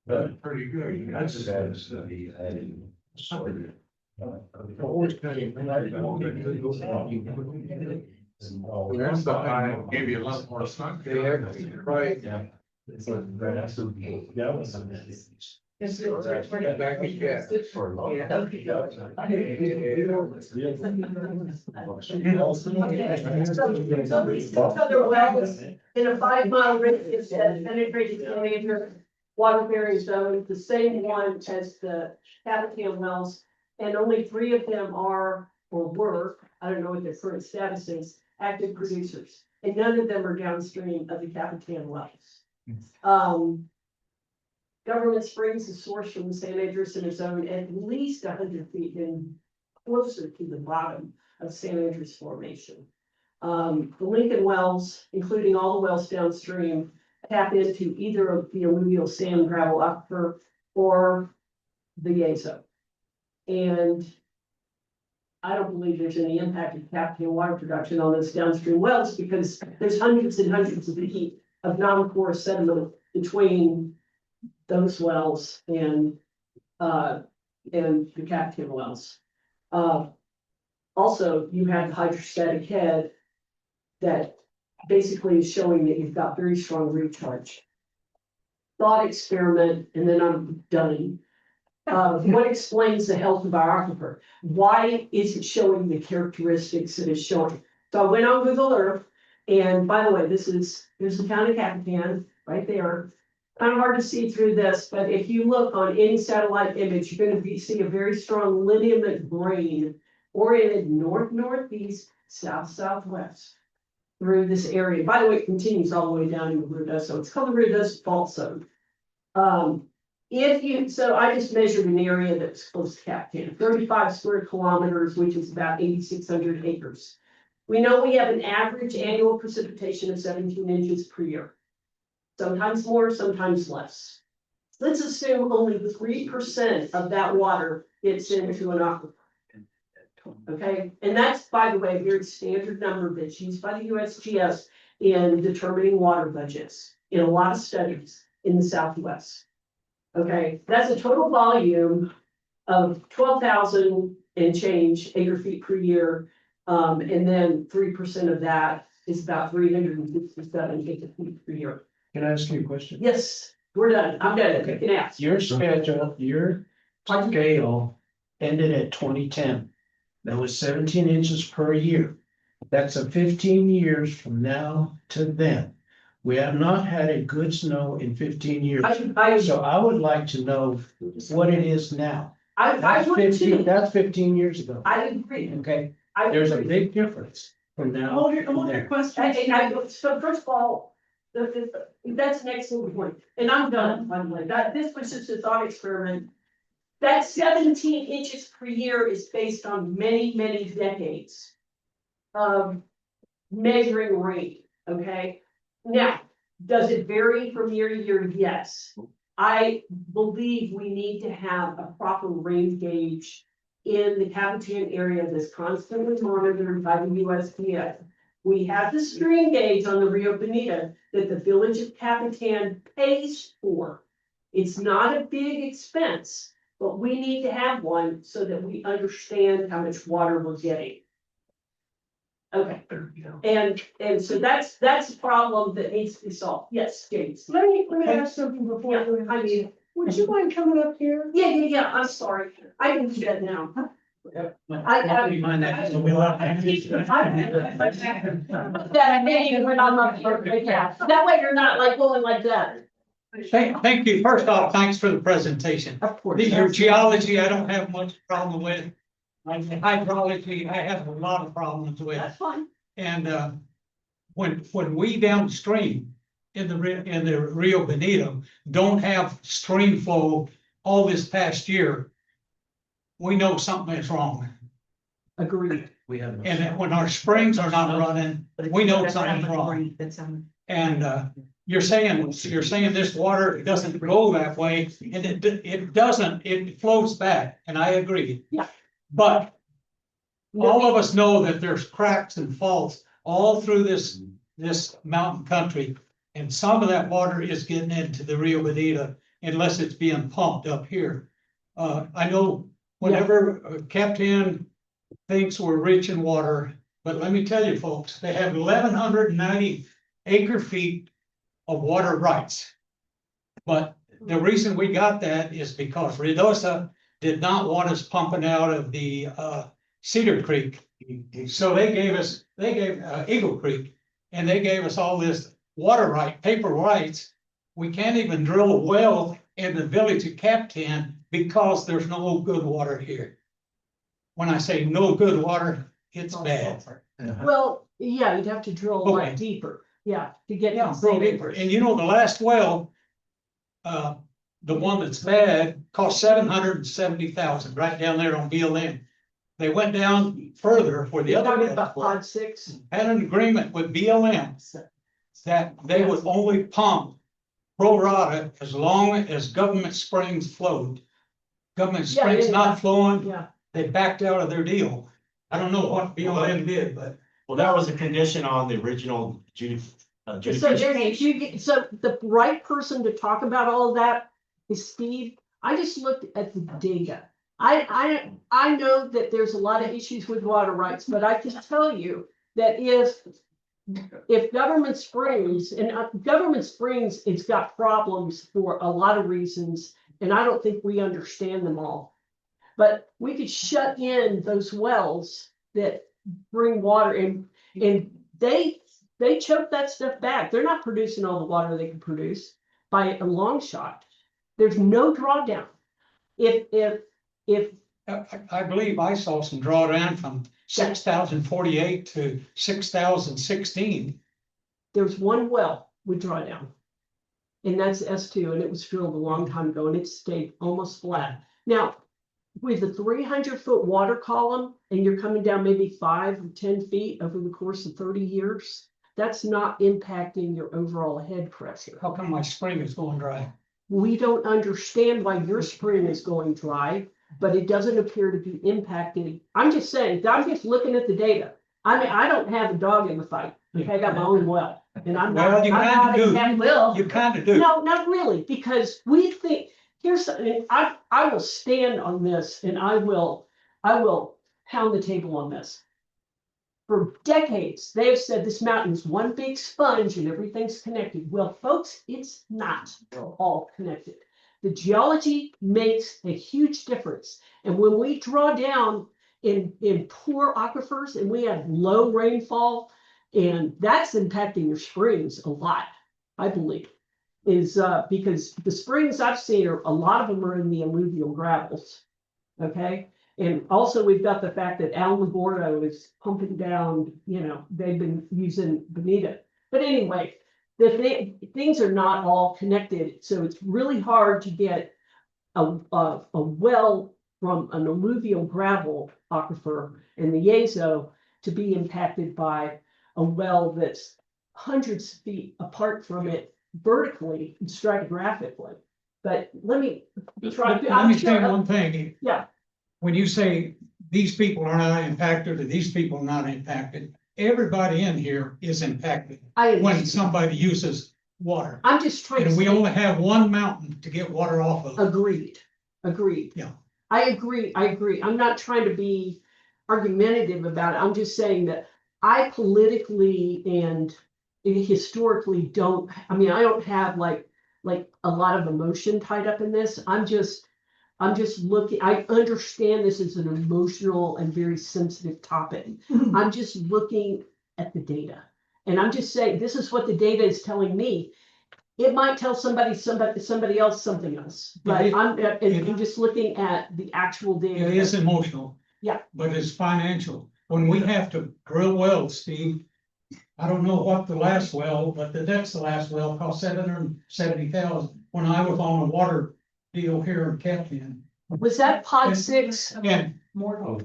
That's pretty good. That's always cutting. That's behind, give you a lot more sun. Right. Back again. Other wells in a 5 mile radius that penetrated the major water bearing zone, the same one as the Capitan wells, and only 3 of them are or were, I don't know what their current status is, active producers, and none of them are downstream of the Capitan wells. Government Springs is sourced from the San Andreas zone at least 100 feet in, closer to the bottom of San Andreas Formation. The Lincoln wells, including all the wells downstream, tap into either of the alluvial sand gravel aquifer or the Yezo. And I don't believe there's any impact of Capitan water production on those downstream wells because there's hundreds and hundreds of feet of non-porous sediment between those wells and the Capitan wells. Also, you have the hydrostatic head that basically is showing that you've got very strong recharge. Thought experiment, and then I'm done. What explains the health of our aquifer? Why is it showing the characteristics that it's showing? So I went on Google Earth, and by the way, here's the town of Capitan right there. Kind of hard to see through this, but if you look on any satellite image, you're going to see a very strong lineament grain oriented north-northeast, south-southwest through this area. By the way, it continues all the way down into Ruidoso. It's called the Ruidoso Fault Zone. So I just measured an area that's close to Capitan, 35 square kilometers, which is about 8,600 acres. We know we have an average annual precipitation of 17 inches per year. Sometimes more, sometimes less. Let's assume only 3% of that water gets into an aquifer. Okay, and that's, by the way, a very standard number that's used by the USGS in determining water budgets in a lot of studies in the Southwest. Okay, that's a total volume of 12,000 and change acre feet per year. And then 3% of that is about 357 acre feet per year. Can I ask you a question? Yes, we're done. I'm done. Okay. You can ask. Your schedule, your scale ended at 2010. That was 17 inches per year. That's a 15 years from now to then. We have not had a good snow in 15 years. So I would like to know what it is now. I would too. That's 15 years ago. I agree. Okay, I there's a agree. big difference from now. Hold your to there. question. So first of all, that's an excellent point, and I'm done, by the way. This was just a thought experiment. That 17 inches per year is based on many, many decades of measuring rain, okay? Now, does it vary from year to year? Yes. I believe we need to have a proper rain gauge in the Capitan area that's constantly monitored by the USDA. We have the stream gauge on the Rio Bonita that the village of Capitan pays for. It's not a big expense, but we need to have one so that we understand how much water we're getting. Okay, and so that's a problem that needs to be solved. Yes, James. Let me ask something before. Yeah, I mean, Would you mind coming up here? yeah, I'm sorry. I can do that now. I mind that. So we will have That I made when I'm up for, yeah, that way you're not like going like that. Thank you. First off, thanks for the presentation. Of course. Your geology, I don't have much problem with. Hydrology, I have a lot of problems with. That's fine. And when we downstream in the Rio Bonito don't have stream flow all this past year, we know something is wrong. Agreed. no And when our springs are not running, we know something's wrong. And you're saying this water doesn't go that way, and it doesn't, it flows back, and I agree. Yeah. But all of us know that there's cracks and faults all through this mountain country. And some of that water is getting into the Rio Bonita unless it's being pumped up here. I know whenever Capitan thinks we're rich in water, but let me tell you folks, they have 1,190 acre feet of water rights. But the reason we got that is because Ruidoso did not want us pumping out of the Cedar Creek. So they gave Eagle Creek, and they gave us all this paper rights. We can't even drill a well in the village of Capitan because there's no good water here. When I say no good water, it's bad. Well, yeah, you'd have to drill a lot Okay. deeper, yeah, to get. Yeah, so deeper. And you know, the last well, the one that's bad, cost $770,000 right down there on BLM. They went down further for the You're other. talking about pod 6? Had an agreement with BLM that they would only pump pro rata as long as Government Springs flowed. Government Yeah, Springs yeah, not flowing, Yeah, they backed out of their deal. I don't know what BLM did, but Well, that was a condition on the original so adjudication. so the right person to talk about all of that is Steve. I just looked at the data. I know that there's a lot of issues with water rights, but I can tell you that if Government Springs, and Government Springs, it's got problems for a lot of reasons, and I don't think we understand them all. But we could shut in those wells that bring water in, and they choke that stuff back. They're not producing all the water they can produce by a long shot. There's no drawdown. If I believe I saw some drawdown from 6,048 to 6,016. there's one well with drawdown, and that's S2, and it was drilled a long time ago, and it stayed almost flat. Now, with a 300-foot water column, and you're coming down maybe 5 or 10 feet over the course of 30 years, that's not impacting your overall head pressure. How come my spring is going dry? We don't understand why your spring is going dry, but it doesn't appear to be impacted. I'm just saying, I'm just looking at the data. I mean, I don't have a dog in the fight. Okay, I got my own well, and I'm not. Well, you I'm kinda not do. at will. You kind of do. No, not really, because we think, here's something, I will stand on this, and I will pound the table on this. For decades, they have said this mountain is one big sponge and everything's connected. Well, folks, it's not all connected. The geology makes a huge difference. And when we draw down in poor aquifers and we have low rainfall, and that's impacting your springs a lot, I believe, is because the springs I've seen a lot of them are in the alluvial gravels. Okay. And also we've got the fact that Alamogordo is pumping down, they've been using Bonita. But anyway, things are not all connected. So it's really hard to get a well from an alluvial gravel aquifer in the Yezo to be impacted by a well that's hundreds of feet apart from it vertically and stratigraphically. But let me try. Let me say one thing. Yeah. When you say these people are not impacted or these people are not impacted, everybody in here is impacted when somebody uses water. I'm just trying to And we say, only have one mountain to get water off of. agreed. Yeah. I agree. I'm not trying to be argumentative about it. I'm just saying that I politically and historically don't, I don't have like a lot of emotion tied up in this. I'm just looking, I understand this is an emotional and very sensitive topic. I'm just looking at the data. And I'm just saying, this is what the data is telling me. It might tell somebody else something else, but I'm just looking at the actual data. It is emotional. Yeah. But it's financial. When we have to drill wells, Steve, I don't know what the last well, but the next to last well cost $770,000 when I was on a water deal here in Capitan. Was that pod 6? And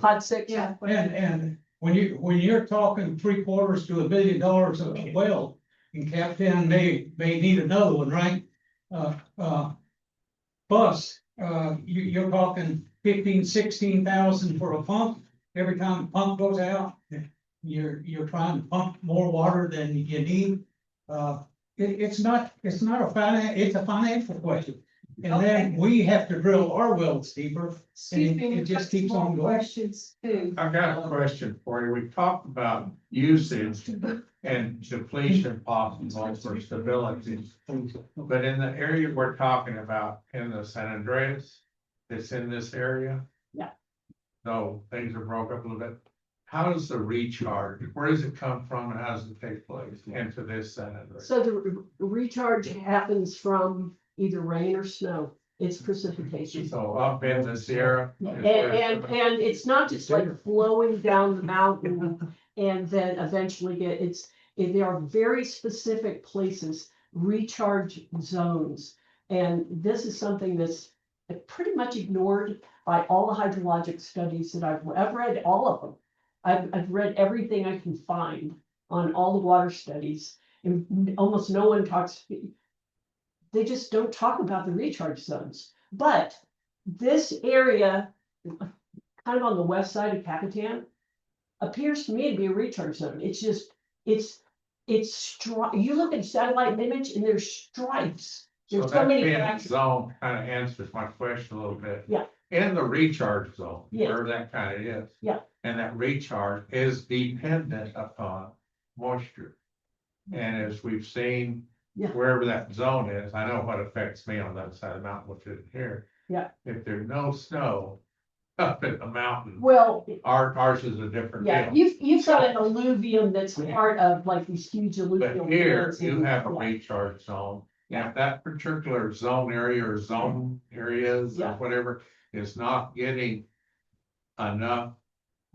Pod 6? Yeah. And when you're talking $750 to $1 billion of a well, and Capitan may need another one, right? Plus, you're talking 15,000 to 16,000 for a pump every time the pump goes out. you're trying to pump more water than you need. It's not it's a financial question. And then we have to drill our wells deeper, and it just keeps on going. Questions too. I've got a question for you. We talked about usage and depletion possible for stability. But in the area we're talking about in the San Andreas, it's in this area. Yeah. So things are broke up a little bit. How does the recharge, where does it come from and how does it take place into this San Andreas? So the recharge happens from either rain or snow. It's precipitation. So up in the Sierra. is And, where and it's not just like flowing down the mountain and then eventually there are very specific places, recharge zones. And this is something that's pretty much ignored by all the hydrologic studies that I've read all of them. I've read everything I can find on all the water studies, and almost no one talks. They just don't talk about the recharge zones. But this area, kind of on the west side of Capitan, appears to me to be a recharge zone. It's just, it's you look at satellite image and there's stripes. So There's so that many pin cracks. zone kind of answers my question a little bit. Yeah. In the recharge zone, Yeah. where that kind of is. Yeah. And that recharge is dependent upon moisture. And as we've seen, Yeah. wherever that zone is, I know what affects me on the other side of the mountain, which is here. Yeah. If there's no snow up in the mountain, Well, ours is a different yeah, deal. you've got an alluvium that's part of like these huge alluvial. But here, fields you and- have a yeah. recharge zone, and if that particular zone area or zone areas or Yeah. whatever is not getting enough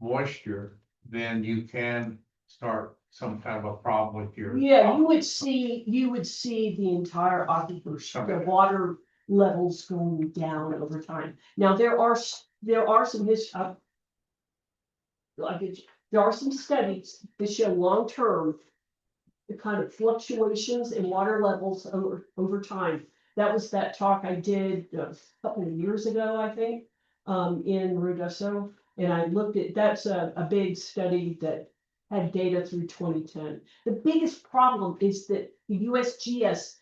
moisture, then you can start some kind of a problem with your. Yeah, you would see the entire aquifer, the water levels going down over time. Now, there are some there are some studies that show long-term the kind of fluctuations in water levels over time. That was that talk I did a couple of years ago, I think, in Rudoso. And I looked at, that's a big study that had data through 2010. The biggest problem is that the USGS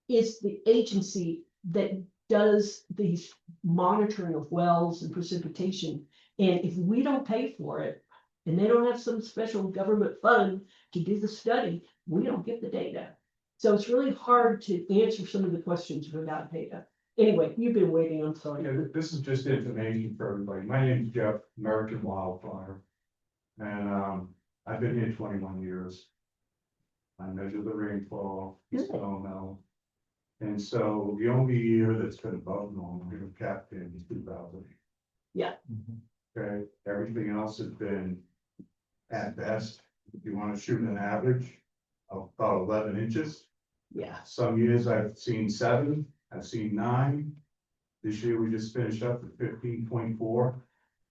is the agency that does the monitoring of wells and precipitation. And if we don't pay for it, and they don't have some special government fund to do the study, we don't get the data. So it's really hard to answer some of the questions without data. Anyway, you've been waiting, I'm sorry. Yeah, this is just information for everybody. My name is Jeff, American Wildfire. And, I've been here 21 years. I measure the rainfall, the Good. snow melt. And so the only year that's been above normal, we have Capitan is 2000. Yeah. Okay, everything else has been at best, if you want to shoot an average of about 11 inches. Yeah, Some years I've seen 7, I've seen 9. This year we just finished up at 15.4.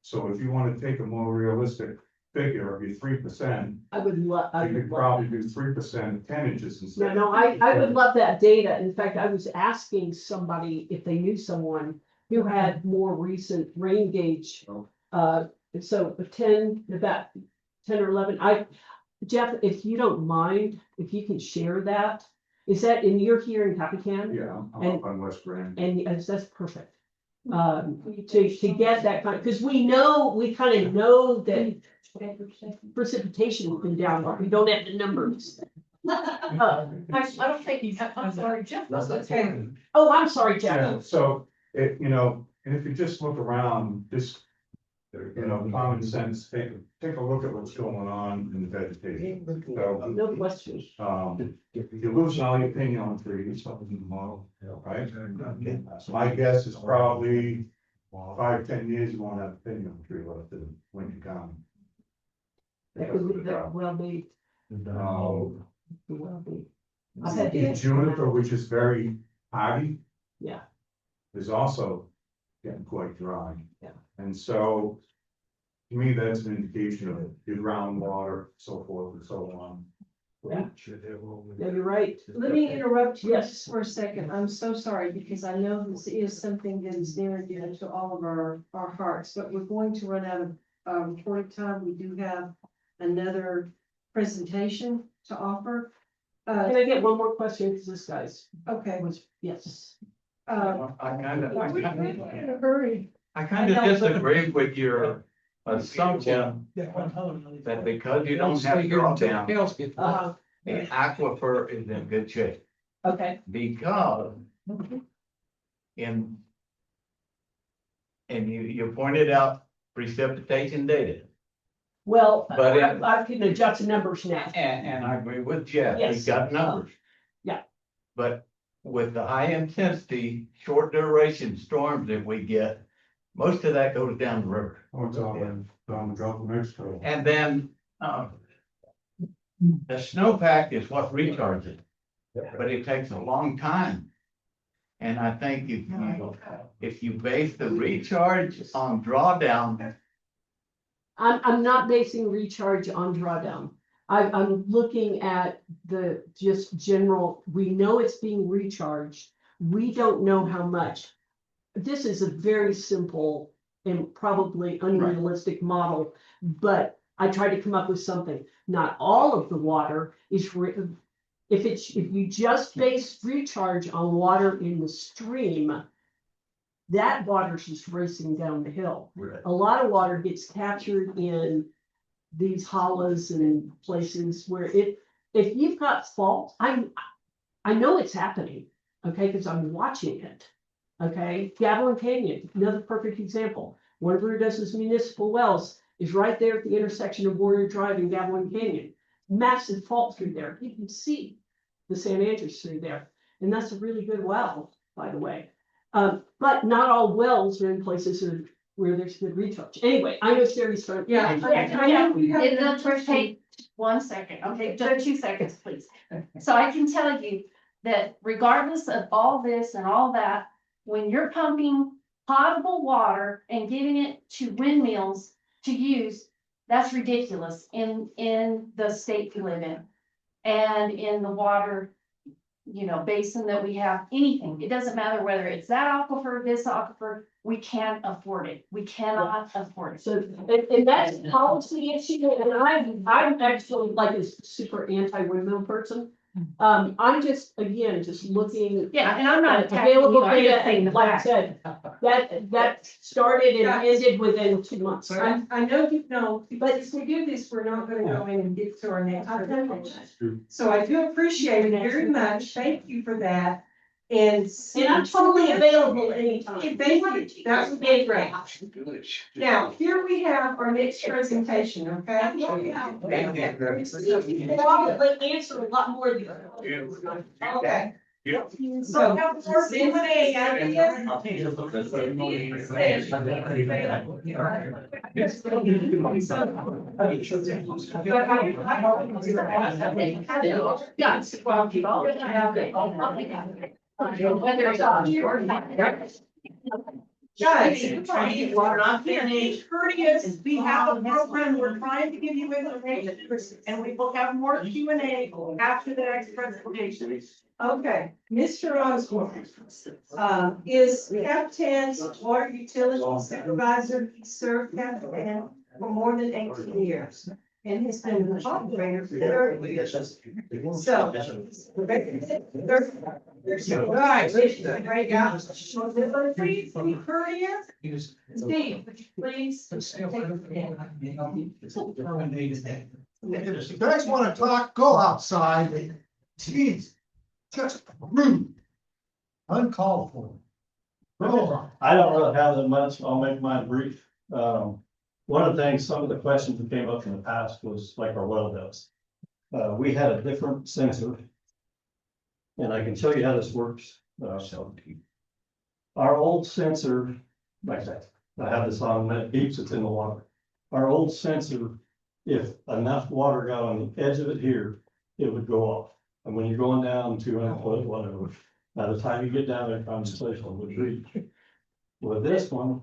So if you want to take a more realistic figure of your 3%, I would love, you could probably do 3% 10 inches instead. No, I would love that data. In fact, I was asking somebody if they knew someone who had more recent rain gauge. So about 10 or 11, Jeff, if you don't mind, if you can share that, is that, and you're here in Capitan? Yeah, I'm up on West Grand. And that's perfect. To get that kind, because we kind of know that precipitation has been down, but we don't have the numbers. I don't think you have, I'm sorry, Jeff. That's okay. Oh, I'm sorry, Jeff. Yeah, so it, and if you just look around, just, common sense, take a look at what's going on in the vegetation. So, No question. you're losing all your opinion on trees, right? My guess is probably 5-10 years, you won't have opinion on tree left in Lincoln County. That could well be. Well be. I've had The juniper, which is very hardy. Yeah. Is also getting quite dry. Yeah. And so, to me, that's an indication of your groundwater, so forth and so on. Yeah. Yeah, you're right. Let me interrupt you Yes. just for a second. I'm so sorry because I know this is something that is near and dear to all of our hearts, but we're going to run out of recording time. We do have another presentation to offer. Can I get one more question, because this guy's Okay, was, yes. I kind of, we're in a hurry. I kind of disagree with your assumption that because you don't have drawdown, Uh, the aquifer is in good shape. okay, Because in, and you pointed out precipitation data. well, But I can adjust the numbers now. And I agree with Jeff, Yes. he's got numbers. Yeah. But with the high intensity, short duration storms that we get, most of that goes down the river. Oh, it's all in, down the Gulf of Mexico. And then, the snowpack is what recharges, but it takes a long time. And I think if you base the recharge on drawdown, I'm not basing recharge on drawdown. I'm looking at the just general, we know it's being recharged. We don't know how much. This is a very simple and probably unrealistic model, but I tried to come up with something. Not all of the water is, if you just base recharge on water in the stream, that water's just racing down the hill. A lot of water gets captured in these hollows and places where if you've got fault, I know it's happening, okay, because I'm watching it. Okay, Gavilan Canyon, another perfect example. One of Rudess's municipal wells is right there at the intersection of Warrior Drive and Gavilan Canyon. Massive fault through there. You can see the San Andreas through there. And that's a really good well, by the way. But not all wells are in places where there's good recharge. Anyway, I know Sherry's trying. Yeah. It'll just take 1 second, okay, just 2 seconds, please. So I can tell you that regardless of all this and all that, when you're pumping potable water and giving it to windmills to use, that's ridiculous in the state we live in. And in the water, basin that we have, anything, it doesn't matter whether it's that aquifer, this aquifer, we can't afford it. We cannot afford it. So, and that's a policy issue, and I'm actually like a super anti-windmill person. I'm just looking. Yeah, and I'm not at attacking available you, I'm just data, saying the and like I fact. said, that started and ended within 2 months. I know you know, but if we do this, we're not gonna go in and get to our next presentation. So I do appreciate it very much. Thank you for that. And I'm totally available anytime. Thank you. That would be great. Now, here we have our next presentation, okay? Probably answer a lot more than. Okay. So, Whether it's on you or not. Guys, we're not finished. Courteous, we have a program, we're trying to give you information, and we will have more Q&A after the next presentation. Okay, Mr. Osborne, is Capitan's water utility supervisor. He served Capitan for more than 18 years. And has been an operator for 30 years. So. Right. Great guy. Please be courteous. Steve, would you please? If you guys wanna talk, go outside. Jeez, just rude. Uncalled for. Go. I don't really have that much. I'll make mine brief. One of the things, some of the questions that came up in the past was like our well does. We had a different sensor. And I can show you how this works. Our old sensor, like that, I have this on, that beeps, it's in the water. Our old sensor, if enough water got on the edge of it here, it would go off. And when you're going down 200 foot, whatever, by the time you get down there, conversation would reach. With this one,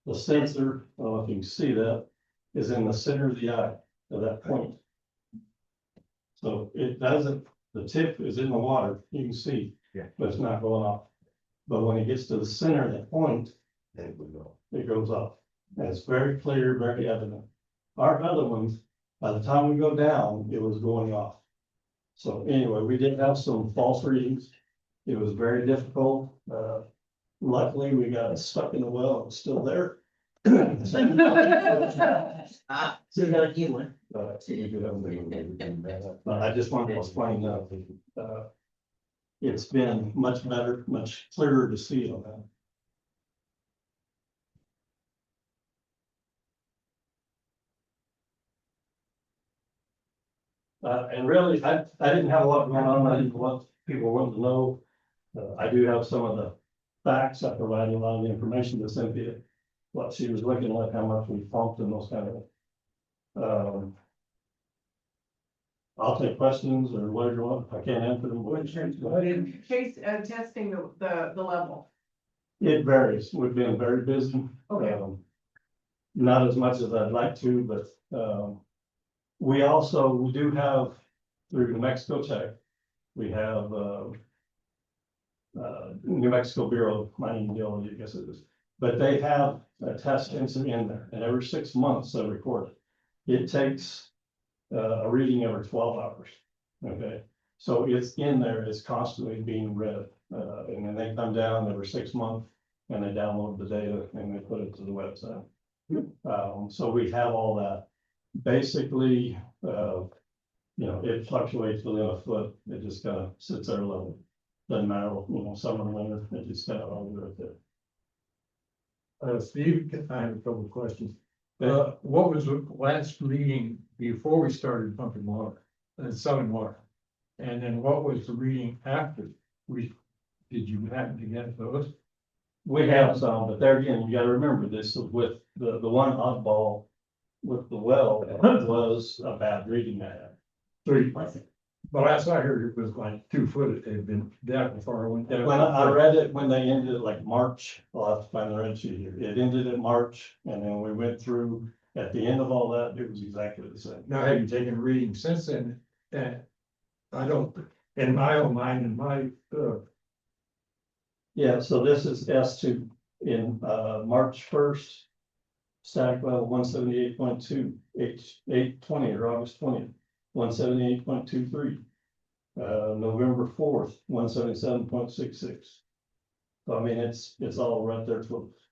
the sensor, I don't know if you can see that, is in the center of the eye of that point. So it doesn't, the tip is in the water, you can see, but it's not going off. But when it gets to the center of the point, it goes off. And it's very clear, very evident. Our other ones By the time we go down, it was going off. So anyway, we did have some false readings. It was very difficult. Luckily, we got stuck in the well, it was still there. So you got a new one. But I just wanted to explain that, it's been much better, much clearer to see on that. And really, I didn't have a lot going on. I didn't want people wanted to know. I do have some of the facts. I provided a lot of the information to Cynthia. What she was looking at, how much we pumped and those kind of. I'll take questions or whatever you want. If I can't answer them. Chase, testing the level. It varies. We've been very busy. Okay. Not as much as I'd like to, but, we do have, through New Mexico Tech, we have, New Mexico Bureau of Mining and Geology, I guess it is. But they have a test incident in there, and every 6 months they record it. It takes a reading every 12 hours, okay? So it's in there, it's constantly being read, and then they come down every 6 months, and they download the data, and they put it to the website. So we have all that. Basically, it fluctuates within a foot, it just kind of sits there level. Doesn't matter, summer, winter, it just kind of all right there. Steve, I have a couple of questions. What was the last reading before we started pumping water and selling water? And then what was the reading after did you happen to get those? We have some, but there again, you gotta remember this with the one oddball with the well was a bad reading I had. 3. The last I heard it was like 2 foot, it had been that before I went down. When I read it, when they ended it like March, I'll have to find the red sheet here. It ended in March, and then we went through, at the end of all that, it was exactly the same. Now, have you taken a reading since then? And I don't, in my own mind, in my, Yeah, so this is S2 in March 1st. Static level 178.2, 8/20 or August 20th, 178.23. November 4th, 177.66. So I mean, it's all right there close.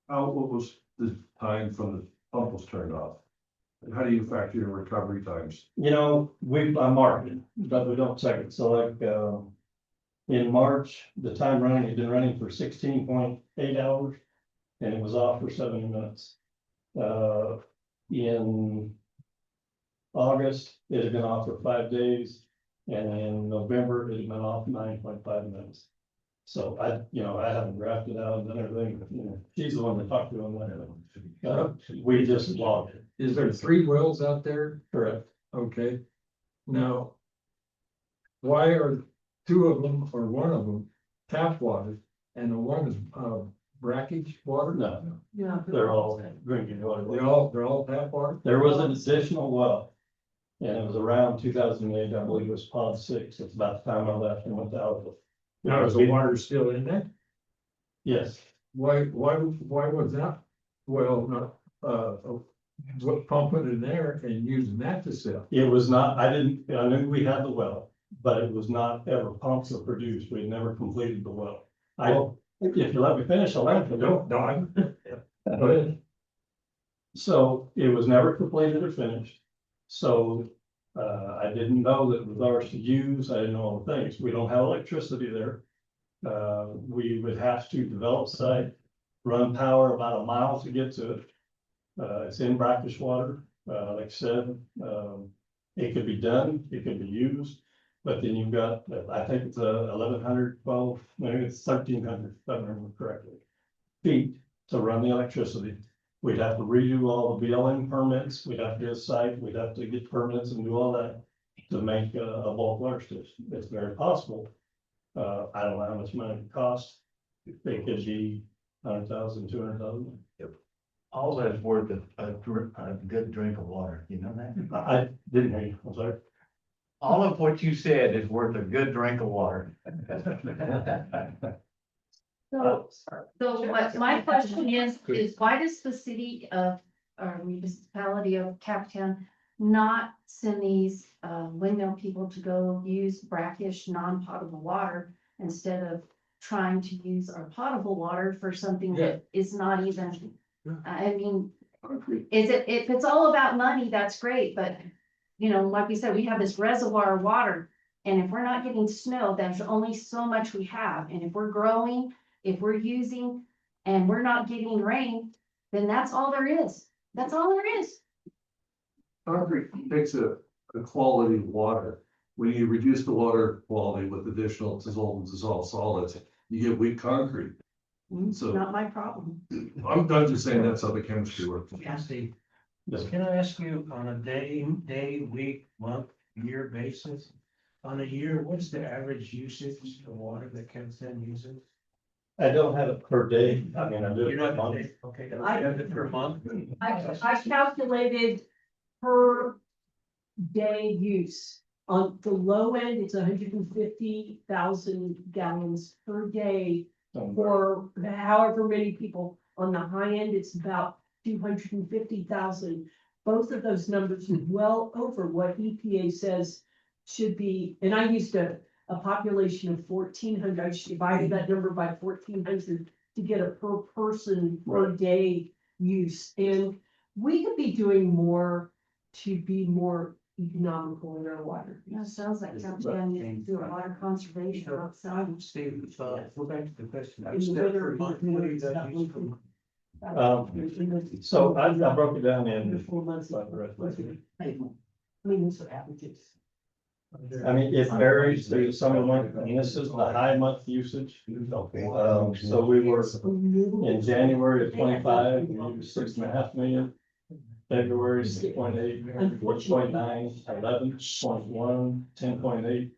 What was the time from the pump was turned off? And how do you factor in recovery times? I mark it, but we don't check it. So like, in March, the time running had been running for 16.8 hours. And it was off for 70 minutes. In August, it had been off for 5 days, and in November, it had been off 9.5 minutes. So I haven't graphed it out and done everything, but, she's the one that talked to on that. We just logged it. is there 3 wells out there? Correct. Okay. Now, why are 2 of them or 1 of them tap water and the one is brackage water? No, Yeah. they're all drinking water. They're all tap water? There was an additional well. And it was around 2008, I believe it was pod 6. It's about the time I left and went to Alpha. Now, is the water still in there? Yes. Why was that? Well, not, pumping in there and using that to sell? It was not, I knew we had the well, but it was not ever pumped or produced. We had never completed the well. If you let me finish, I'll let you go. No, go ahead. So it was never completed or finished. So I didn't know that it was ours to use. I didn't know all the things. We don't have electricity there. We would have to develop site, run power about a mile to get to it. It's in brackish water. Like I said, it could be done, it could be used. But then you've got, I think it's 1,112, maybe it's 1,300, if I remember correctly, feet to run the electricity. We'd have to redo all the BLM permits, we'd have to get a site, we'd have to get permits and do all that to make a bulk water station. It's very possible. I don't know how much money it costs. It could be 100,000, 200,000. All that's worth a good drink of water, you know that? I didn't hear you, I'm sorry. All of what you said is worth a good drink of water. So what my question is why does the city of, or municipality of Capitan not send these windmill people to go use brackish, non-potable water instead of trying to use our potable water for something that is not even, I mean, if it's all about money, that's great, but you know, like we said, we have this reservoir of water. And if we're not getting snow, there's only so much we have. And if we're growing, if we're using, and we're not getting rain, then that's all there is. That's all there is. Concrete takes a quality of water. When you reduce the water quality with additional dissolved solids, you get weak concrete. So Not my problem. I'm just saying that's how the chemistry works. Steve, Yes. can I ask you on a day, week, month, year basis? On a year, what's the average usage of water that Capitan uses? I don't have it per day, I mean, I do You it know, per month. okay, I have it per month. I calculated per day use. On the low end, it's 150,000 gallons per day for however many people. On the high end, it's about 250,000. Both of those numbers are well over what EPA says should be, and I used a population of 1,400. I just divided that number by 1,400 to get a per person per day use. And we could be doing more to be more economical in our water. That sounds like Capitan do a lot of conservation outside. Steve, go back to the question. In the winter, What do you guys use per month? So I broke it down in, 4 months. like the rest of it. I mean, it's averages. I mean, it varies, there's some month, and this is the high month usage. So we were in January of 25, we used 6.5 million. February, 6.8, 4.9, 11.1, 10.8,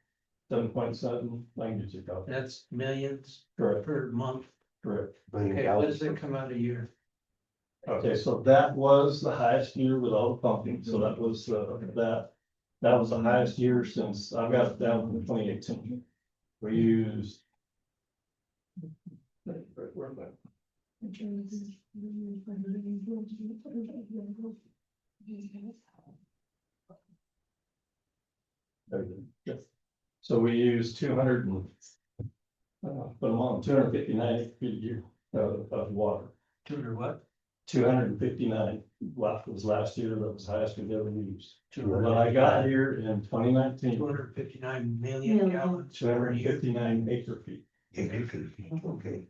7.7, language ago. That's millions Correct, per month. correct. Okay, what does it come out a year? Okay, so that was the highest year with all the pumping, so that was, that was the highest year since, I've got it down from 2018. We used. Where am I? There we go. Yes. So we used 200 and, put them on, 259 feet a year of water. 200 what? 259, was last year, that was the highest we've ever used. When I got here in 2019, 259 million gallons per year. 259 acre feet. Okay.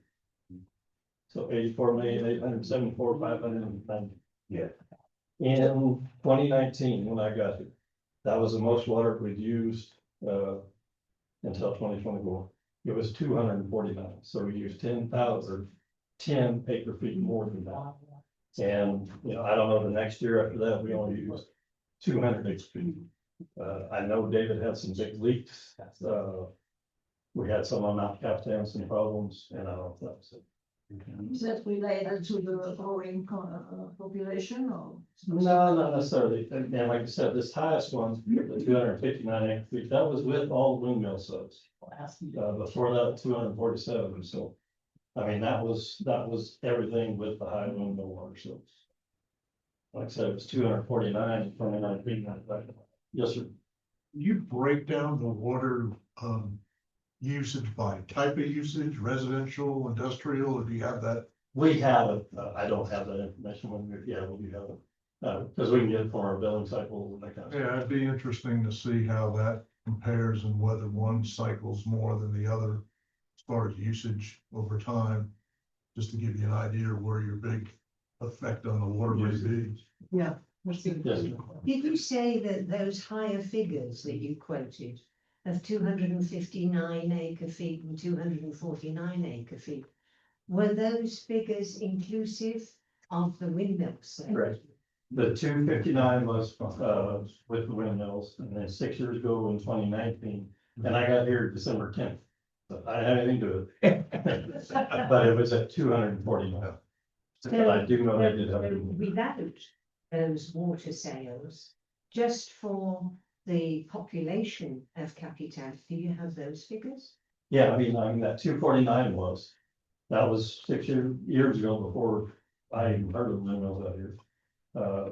So 84,874,590. Yeah. In 2019, when I got here, that was the most water we'd used, until 2024. It was 249, so we used 10 acre feet more than that. And, you know, I don't know, the next year after that, we only used 200 acre feet. I know David had some big leaks, we had some on Mount Capitan, some problems, and I don't know if that was it. Is that related to the growing population or? No, not necessarily. And like I said, this highest one, the 259 acre feet, that was with all windmill subs. Before that, 247. So, I mean, that was everything with the high windmill water subs. Like I said, it was 249, 29 feet. Yes, sir. You break down the water, usage by type of usage, residential, industrial, or do you have that? We have it. I don't have that information when we, yeah, we have it. Because we can get it from our billing cycle and that kind of stuff. Yeah, it'd be interesting to see how that compares and whether one cycles more than the other as far as usage over time, just to give you an idea of where your big effect on the water may be. Yeah. Yes, sir. Did you say that those higher figures that you quoted of 259 acre feet and 249 acre feet, were those figures inclusive of the windmills? Right. The 259 was with the windmills, and then 6 years ago in 2019, and I got here December 10th. So I didn't have anything to do with it. But it was at 249. But I do know they did have. Without those water sales, just for the population of Capitan, do you have those figures? Yeah, I mean, that 249 that was 6 years ago before I even heard of windmills out here.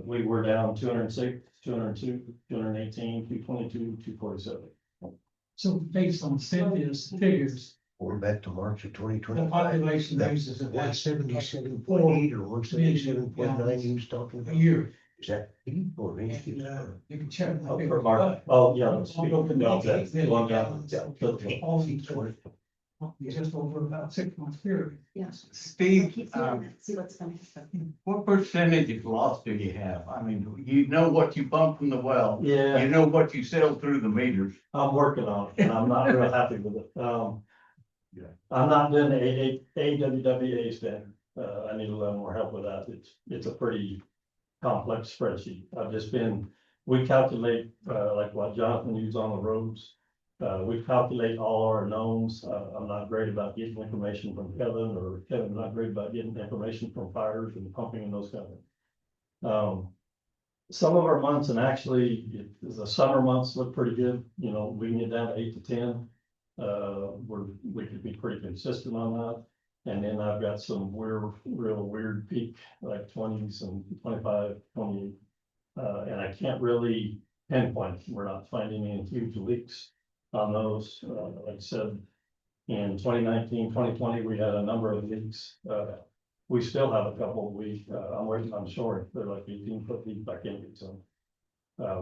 We were down 206, 202, 218, 222, 247. So based on Cynthia's figures, We're back to March of twenty the twenty-five. population base is about 177.8 74 or 177.9 you was talking a about? year. Is that feet or inches? And, you can check. Oh, for March. Oh, yeah. let's speak. I'll go No, to that's the- one down. All these sort of- just over about 6 months period. Yes. Steve, Keep doing that, see what's gonna happen. what percentage of loss do you have? I mean, you know what you pump from the well, Yeah. you know what you sell through the meters. I'm working on it, and I'm not real happy with it. Yeah. I'm not doing the AWWA standard. I need a little more help with that. It's a pretty complex spreadsheet. We calculate, like what Jonathan used on the roads. We calculate all our knowns. I'm not great about getting information from Kevin, or Kevin's not great about getting information from fires and pumping and those kind of things. Some of our months, and actually, the summer months look pretty good, you know, we can get down to 8 to 10. We could be pretty consistent on that. And then I've got some real weird peak, like 20s and 25, 28. And I can't really pinpoint, we're not finding any huge leaks on those. Like I said, in 2019, 2020, we had a number of leaks. We still have a couple I'm working on shoring, they're like 18-foot deep, I can't get some.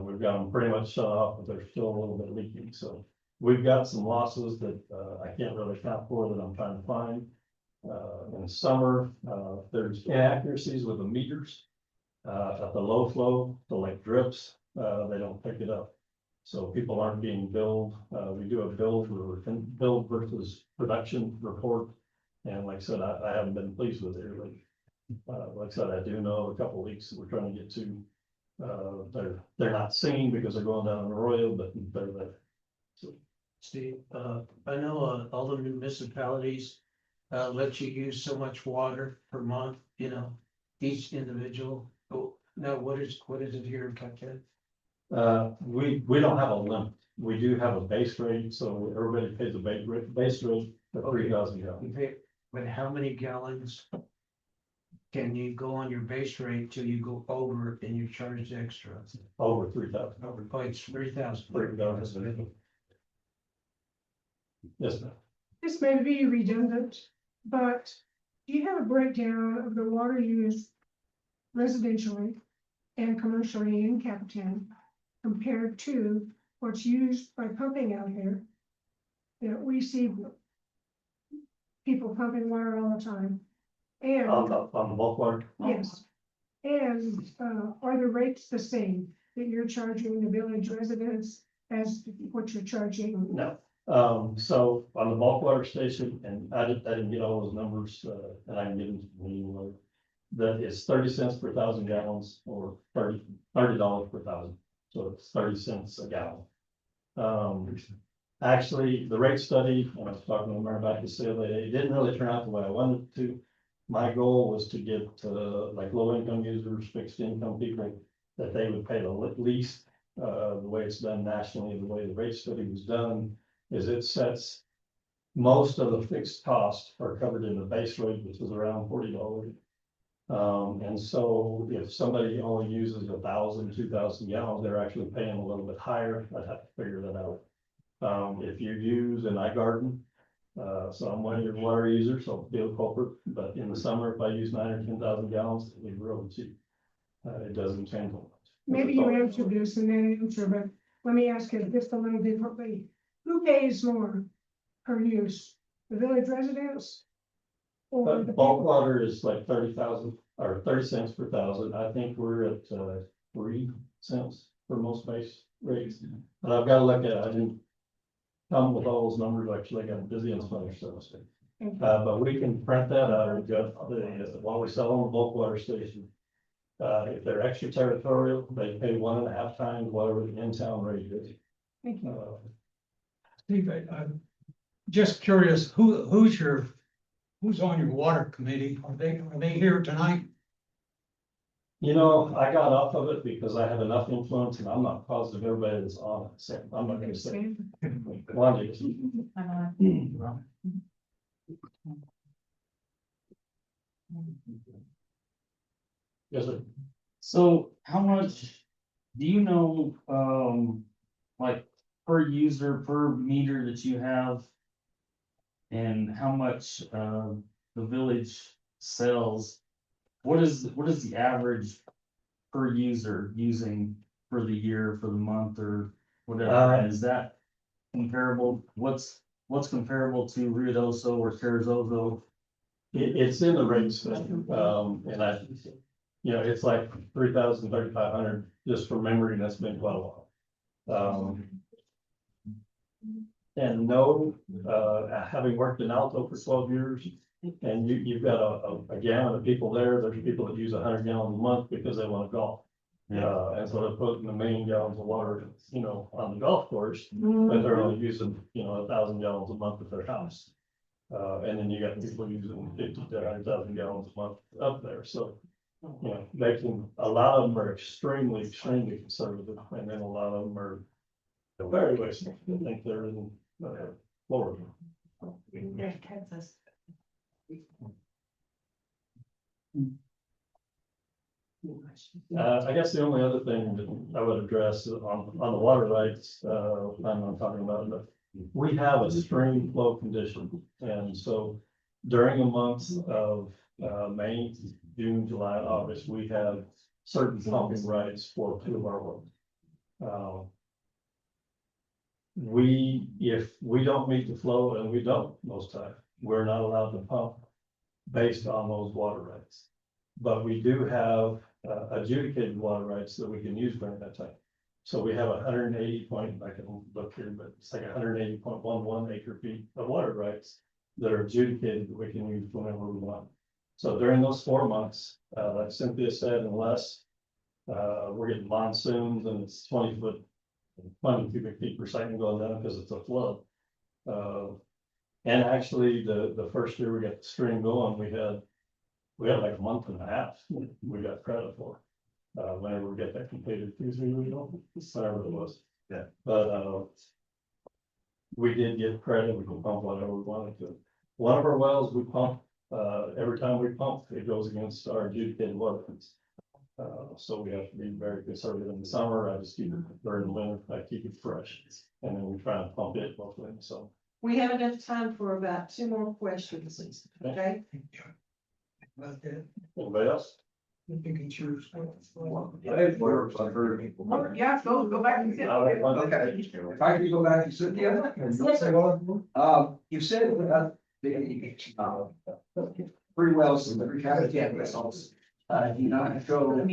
We've got them pretty much shut off, but they're still a little bit leaking, so we've got some losses that, I can't really account for that I'm trying to find. In summer, there's inaccuracies with the meters. At the low flow, the like drips, they don't pick it up. So people aren't being billed. We do a build versus production report. And like I said, I haven't been pleased with it really. Like I said, I do know a couple leaks that we're trying to get to. They're not seen because they're going down an arroyo, but they're there. So, Steve, I know, all the municipalities, let you use so much water per month, you know, each individual. Oh, now, what is it here in Capitan? we don't have a limit. We do have a base rate, so everybody pays a base rate of 3,000 gallons. You pay, but how many gallons can you go on your base rate till you go over and you charge extra? Over 3,000. Oh, it's 3,000. 3,000. Yes, ma'am. This may be redundant, but do you have a breakdown of the water used residentially and commercially in Capitan compared to what's used by pumping out here? You know, we see people pumping water all the time. And, On the bulk water? yes, and, are the rates the same that you're charging the village residents as what you're charging? No. So on the bulk water station, and I didn't get all those numbers, and I can get into the meeting. That is 30 cents per 1,000 gallons or $30 per 1,000. So it's 30 cents a gallon. Actually, the rate study, when I was talking to Mayor about this the other day, it didn't really turn out the way I wanted it to. My goal was to get, like low income users, fixed income people, that they would pay the least, the way it's done nationally, the way the rate study was done, is it sets most of the fixed costs are covered in the base rate, which is around $40. And so if somebody only uses 1,000, 2,000 gallons, they're actually paying a little bit higher. I'd have to figure that out. If you use an garden, so I'm one of your water users, so I'll be a culprit, but in the summer, if I use 9,000 or 10,000 gallons, it'll be real cheap. It doesn't change much. Maybe you answered this in that answer, but let me ask it just a little differently. Who pays more per use? The village residents? Or the Bulk people? water is like 30,000 or 30 cents per 1,000. I think we're at 3 cents for most base rates. But I've got to look at it. I didn't come with all those numbers. Actually, I got busy on some other stuff. But we can print that out. We've got while we sell on the bulk water station. If they're extraterritorial, they pay 1.5 times whatever the in-town rate is. Thank you. Steve, I'm just curious, who's on your water committee? Are they here tonight? You know, I got off of it because I have enough influence and I'm not positive everybody that's on it. So I'm not gonna say. One is. Yes, sir. So how much Do you know, like per user, per meter that you have? And how much, the village sells? What is the average per user using for the year, for the month or whatever? And is that comparable? What's comparable to Ruidoso or Carrizozo? It's in the rates, and it's like 3,000, 3,500, just from memory, that's been quite a while. And no, having worked in Alto for 12 years, and you've got a gamut of people there, there's people that use 100 gallons a month because they want to golf. And so they're putting a million gallons of water, on the golf course, but they're only using, 1,000 gallons a month at their house. And then you got people using 50 to 100,000 gallons a month up there, so. A lot of them are extremely, extremely conservative, and then a lot of them are very wasteful. I think they're in Florida. Kansas. I guess the only other thing that I would address on the water rights, I'm not talking about, but we have a stream flow condition, and so during the months of May, June, July, and August, we have certain pumping rights for 2 of our wells. If we don't meet the flow, and we don't most times, we're not allowed to pump based on those water rights. But we do have adjudicated water rights that we can use during that time. So we have 180 point, I can look here, but it's like 180.11 acre feet of water rights that are adjudicated that we can use whenever we want. So during those 4 months, like Cynthia said, unless we're getting monsoons and it's 20 cubic feet per second going down because it's a flood. And actually the first year we got the stream going, we had like a month and a half we got credit for. Whenever we get that completed, 2-3 weeks ago, whatever it was. Yeah. But we did get credit, we can pump whatever we wanted to. One of our wells we pump, every time we pump, it goes against our adjudicated water rights. So we have to be very conservative in the summer. I just keep it during the winter, I keep it fresh. And then we try and pump it mostly in the summer. We have enough time for about 2 more questions, okay? Anybody else? Yeah, go back and sit. Okay, if I could go back to Cynthia. You said about the pretty well, some of the Capitan results, do not show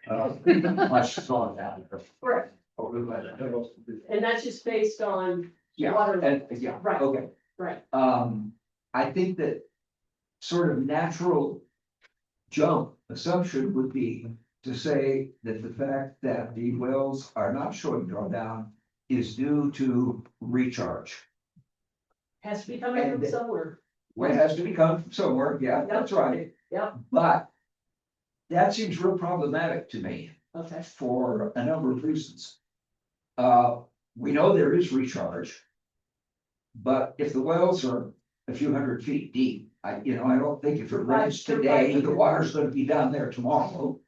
much salt down. Correct. And that's just based on water. Yeah, Right. okay. Right. I think that sort of natural jump assumption would be to say that the fact that the wells are not showing drawdown is due to recharge. Has to be coming from somewhere. Well, it has to be coming from somewhere, yeah, that's right. Yep. But that seems real problematic to me Okay. for a number of reasons. We know there is recharge. But if the wells are a few hundred feet deep, I don't think if it rains today, the water's gonna be down there tomorrow.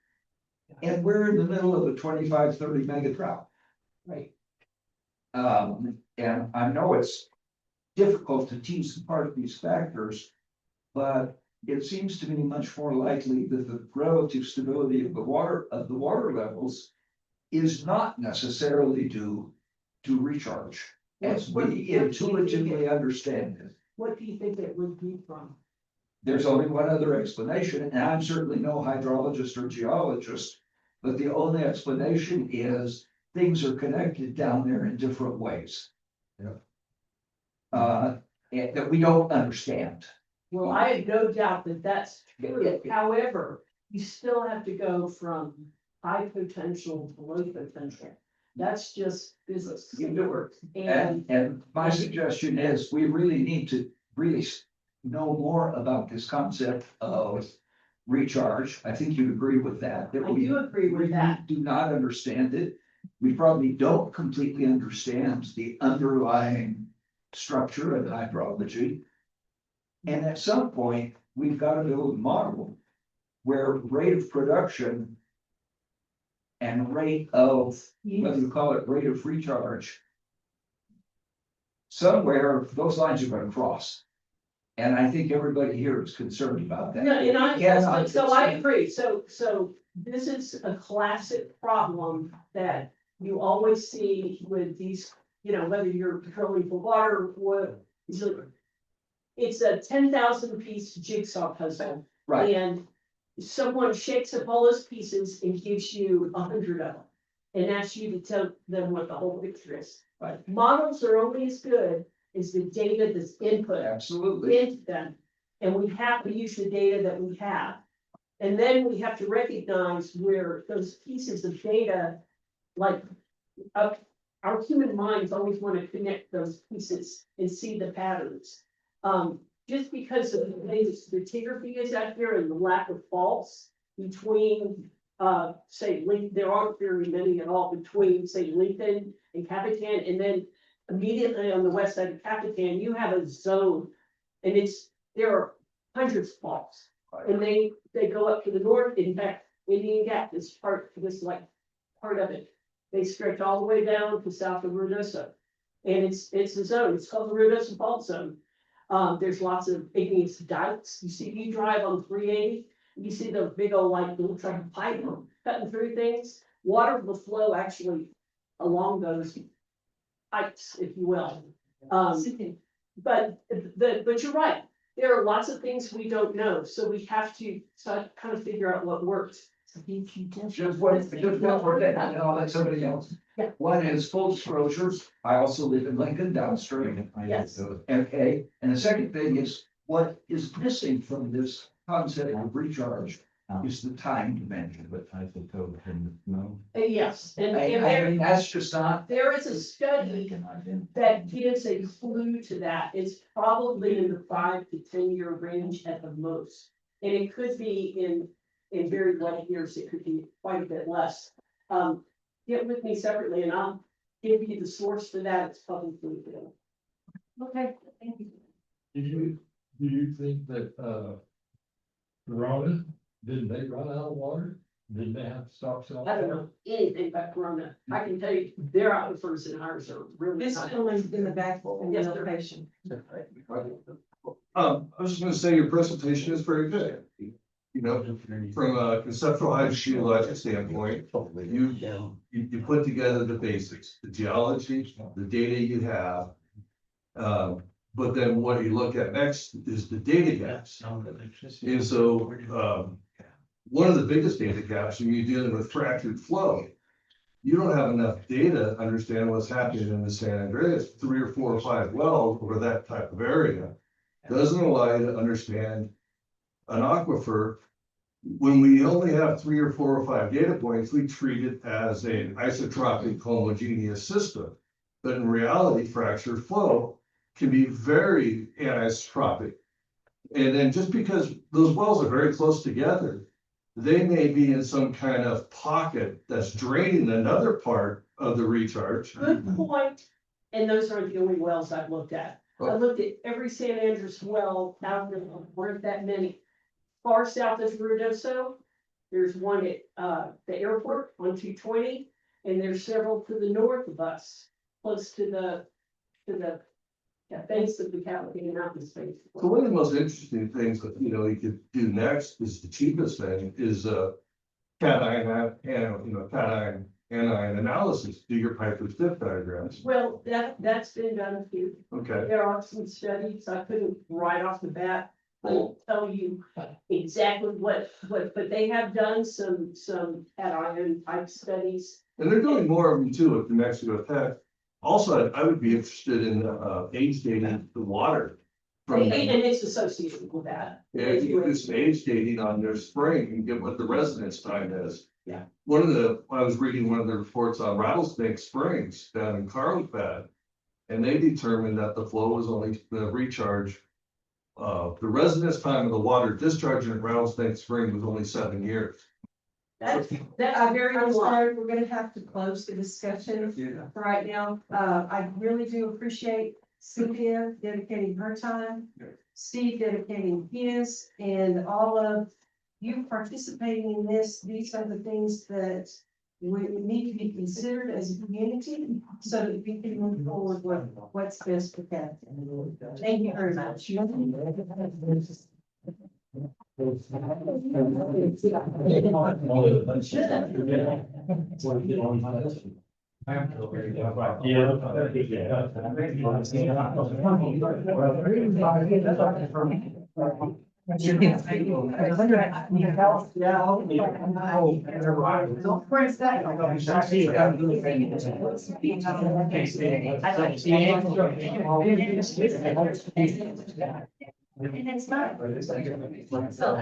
And we're in the middle of a 25-30 mega drought. Right. And I know it's difficult to tease apart these factors, but it seems to me much more likely that the relative stability of the water levels is not necessarily due to recharge, as we intuitively understand it. What do you think it would be from? There's only one other explanation, and I'm certainly no hydrologist or geologist, but the only explanation is things are connected down there in different ways. And that we don't understand. Well, I have no doubt that that's true. However, you still have to go from high potential to low potential. That's just business. And my suggestion is we really need to really know more about this concept of recharge. I think you agree with that. I do agree with that. We do not understand it. We probably don't completely understand the underlying structure of hydrology. And at some point, we've got to build a model where rate of production and rate of, whether you call it rate of recharge. Somewhere those lines are gonna cross. And I think everybody here is concerned about that. Yeah, and I, Yeah, so I agree, so this is a classic problem that you always see with these, whether you're drilling for water, wood. It's a 10,000 piece jigsaw puzzle. Right, And someone shakes up all those pieces and gives you 100 of them. And asks you to tell them what the whole picture is. Right. Models are only as good as the data that's input absolutely. into them. And we have to use the data that we have. And then we have to recognize where those pieces of data, like, our human minds always want to connect those pieces and see the patterns. Just because of the way the stratigraphy is out there and the lack of faults between, there aren't very many at all between, say, Lincoln and Capitan, and then immediately on the west side of Capitan, you have a zone, and there are hundreds of faults. And they go up to the north. In fact, Indian Gap is part of it. They stretch all the way down to south of Ruidoso. And it's a zone, it's called the Ruidoso Fault Zone. There's lots of igneous dikes. You drive on 380, you see the big old looks like a pipe cutting through things. Water will flow actually along those pipes, if you will. But you're right. There are lots of things we don't know, so we have to kind of figure out what works. Just one word, and I'll let somebody else. Yeah. One is full disclosures. I also live in Lincoln Downstream. Yes. Okay, and the second thing is, what is missing from this concept of recharge is the time dimension. But I think over in no. Yes, and I mean, that's just not. there is a study that gives a clue to that. It's probably in the 5 to 10 year range at the most. And it could be in very late years, it could be quite a bit less. Get with me separately and I'll give you the source for that. It's publicly available. Okay, thank you. Do you think that, Corona, didn't they run out of water? Didn't they have to stop selling? I don't know anything about Corona. I can tell you their aquifers and ours are really. This high. building's in the back of the Yes, sir. location. I was just gonna say your presentation is very good. You know, from a conceptual hydrogeologic standpoint, you put together the basics, the geology, the data you have. But then what you look at next is the data gaps. And so, one of the biggest data gaps when you're dealing with fractured flow, you don't have enough data to understand what's happening in the San Andreas, 3 or 4 or 5 wells over that type of area. Doesn't allow you to understand an aquifer. When we only have 3 or 4 or 5 data points, we treat it as an isotropic homogeneous system. But in reality, fractured flow can be very anisotropic. And then just because those wells are very close together, they may be in some kind of pocket that's draining another part of the recharge. Good point. And those aren't the only wells I've looked at. I looked at every San Andreas well out there, weren't that many. Far south of Ruidoso, there's one at the airport on 220, and there's several to the north of us, close to the base of the Capitan Mountain space. So one of the most interesting things that, you could do next is the cheapest thing is cation anion analysis, do your Piper's dip diagrams. Well, that's been done too. Okay, There are some studies, I couldn't right off the bat, tell you exactly what, but they have done some cation type studies. and they're doing more of them too at New Mexico Tech. Also, I would be interested in age dating the water. And it's associated with that. Yeah, if you can do some age dating on their spring and get what the residence time is. Yeah. I was reading one of the reports on Rattlesnake Springs down in Carlsbad. And they determined that the flow was only the recharge. The residence time of the water discharging at Rattlesnake Spring was only 7 years. That's very I'm long. sorry, we're gonna have to close the discussion right now. I really do appreciate Cynthia dedicating her time, Steve dedicating his, and all of you participating in this. These are the things that We need to be considered as a community so that we can move forward with what's best for Capitan. Thank you very much. And it's not. So,